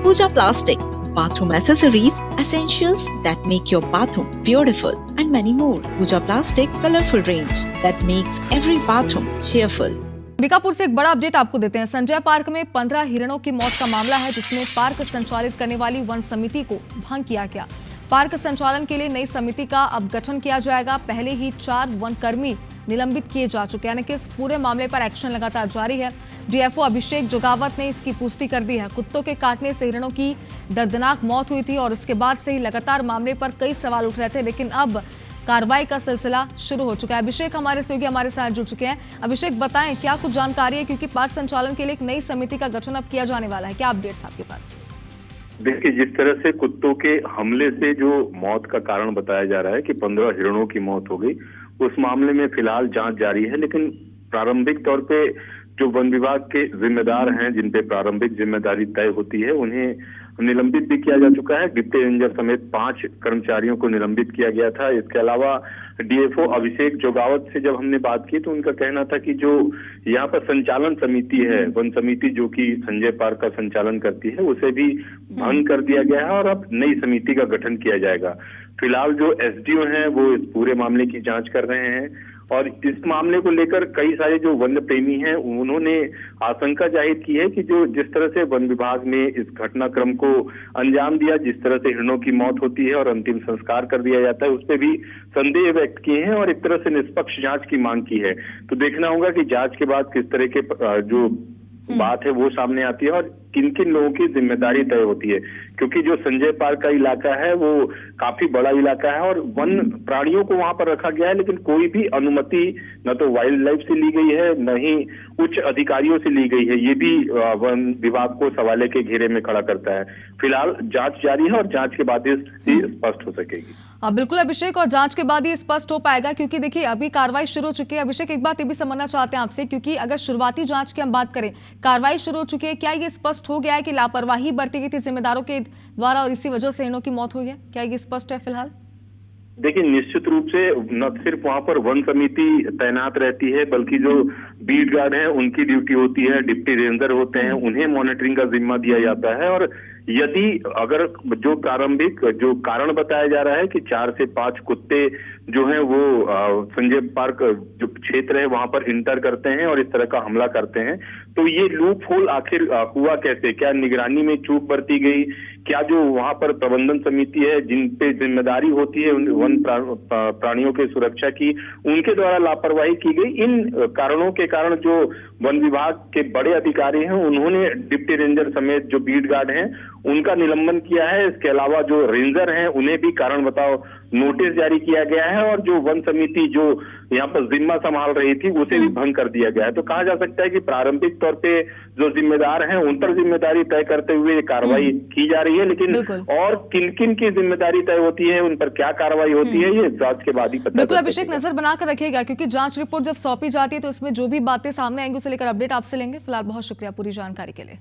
Pooja Plastic, bathroom accessories, essentials that make your bathroom beautiful, and many more. Pooja Plastic colorful range that makes every bathroom cheerful. Bikapur से एक बड़ा update आपको देते हैं। Sanjay park में 15 हिरणों की मौत का मामला है, जिसमें पार्क संचालित करने वाली वन समिति को भंग किया गया। पार्क संचालन के लिए नई समिति का अब गठन किया जाएगा। पहले ही 4 वन कर्मी निलंबित किए जा चुके हैं, यानी कि इस पूरे मामले पर एक्शन लगातार जारी है। डीएफओ अभिषेक जोगावत ने इसकी पुष्टि कर दी है। कुत्तों के काटने से हिरणों की दर्दनाक मौत हुई थी और इसके बाद से ही लगातार मामले पर कई सवाल उठ रहे थे, लेकिन अब कार्रवाई का सिलसिला शुरू हो चुका है। अभिषेक हमारे सहयोगी हमारे साथ जुड़ चुके हैं। अभिषेक बताएं क्या कुछ जानकारी है, क्योंकि पार्क संचालन के लिए एक नई समिति का गठन अब किया जाने वाला है, क्या अपडेट्स आपके पास? देखिए, जिस तरह से कुत्तों के हमले से जो मौत का कारण बताया जा रहा है कि 15 हिरणों की मौत हो गई, उस मामले में फिलहाल जांच जारी है। लेकिन प्रारंभिक तौर पे जो वन विभाग के जिम्मेदार हैं, जिन पे प्रारंभिक जिम्मेदारी तय होती है, उन्हें निलंबित भी किया जा चुका है। डिप्टी रेंजर समेत 5 कर्मचारियों को निलंबित किया गया था। इसके अलावा डीएफओ अभिषेक जोगावत से जब हमने बात की तो उनका कहना था कि जो यहाँ पर संचालन समिति है, वन समिति जो कि संजय पार्क का संचालन करती है, उसे भी भंग कर दिया गया है और अब नई समिति का गठन किया जाएगा। फिलहाल जो एसडीओ हैं वो इस पूरे मामले की जांच कर रहे हैं और इस मामले को लेकर कई सारे जो वन्य प्रेमी हैं उन्होंने आशंका जाहिर की है कि जो जिस तरह से वन विभाग ने इस घटनाक्रम को अंजाम दिया, जिस तरह से हिरणों की मौत होती है और अंतिम संस्कार कर दिया जाता है, उस पर भी संदेह व्यक्त किए हैं और एक तरह से निष्पक्ष जांच की मांग की है। तो देखना होगा कि जांच के बाद किस तरह के जो बात है वो सामने आती है और किन किन लोगों की जिम्मेदारी तय होती है, क्योंकि जो संजय पार्क का इलाका है वो काफी बड़ा इलाका है और वन प्राणियों को वहां पर रखा गया है, लेकिन कोई भी अनुमति न तो वाइल्ड लाइफ से ली गई है न ही उच्च अधिकारियों से ली गई है। ये भी वन विभाग को सवाले के घेरे में खड़ा करता है। फिलहाल जांच जारी है और जांच के बाद ही स्पष्ट हो सकेगी। बिल्कुल अभिषेक, और जांच के बाद ही स्पष्ट हो पाएगा, क्योंकि देखिए अभी कार्रवाई शुरू हो चुकी है। अभिषेक, एक बात ये भी समझना चाहते हैं आपसे, क्योंकि अगर शुरुआती जांच की हम बात करें, कार्रवाई शुरू हो चुकी है, क्या ये स्पष्ट हो गया है कि लापरवाही बरती गई थी जिम्मेदारों के द्वारा और इसी वजह से हिरणों की मौत हुई है? क्या ये स्पष्ट है फिलहाल? देखिए, निश्चित रूप से न सिर्फ वहां पर वन समिति तैनात रहती है, बल्कि जो बीट गार्ड है उनकी ड्यूटी होती है, डिप्टी रेंजर होते हैं, उन्हें मॉनिटरिंग का जिम्मा दिया जाता है। और यदि अगर जो प्रारंभिक जो कारण बताया जा रहा है कि 4 से 5 कुत्ते जो हैं वो संजय पार्क जो क्षेत्र है वहां पर इंटर करते हैं और इस तरह का हमला करते हैं, तो ये लूप होल आखिर हुआ कैसे? क्या निगरानी में चूक बरती गई? क्या जो वहां पर प्रबंधन समिति है जिन पे जिम्मेदारी होती है वन प्राणियों के सुरक्षा की, उनके द्वारा लापरवाही की गई? इन कारणों के कारण जो वन विभाग के बड़े अधिकारी हैं उन्होंने डिप्टी रेंजर समेत जो बीट गार्ड हैं उनका निलंबन किया है। इसके अलावा जो रेंजर हैं उन्हें भी कारण बताओ नोटिस जारी किया गया है और जो वन समिति जो यहाँ पर जिम्मा संभाल रही थी उसे भी भंग कर दिया गया है। तो कहा जा सकता है कि प्रारंभिक तौर पे जो जिम्मेदार हैं उन पर जिम्मेदारी तय करते हुए कार्रवाई की जा रही है, लेकिन और किन किन की जिम्मेदारी तय होती है, उन पर क्या कार्रवाई होती है, ये जांच के बाद ही पता बिल्कुल अभिषेक, नजर बनाकर रखिएगा, क्योंकि जांच रिपोर्ट जब सौंपी जाती है तो इसमें जो भी बातें सामने आएंगी उसे लेकर अपडेट आपसे लेंगे। फिलहाल बहुत शुक्रिया पूरी जानकारी के लिए।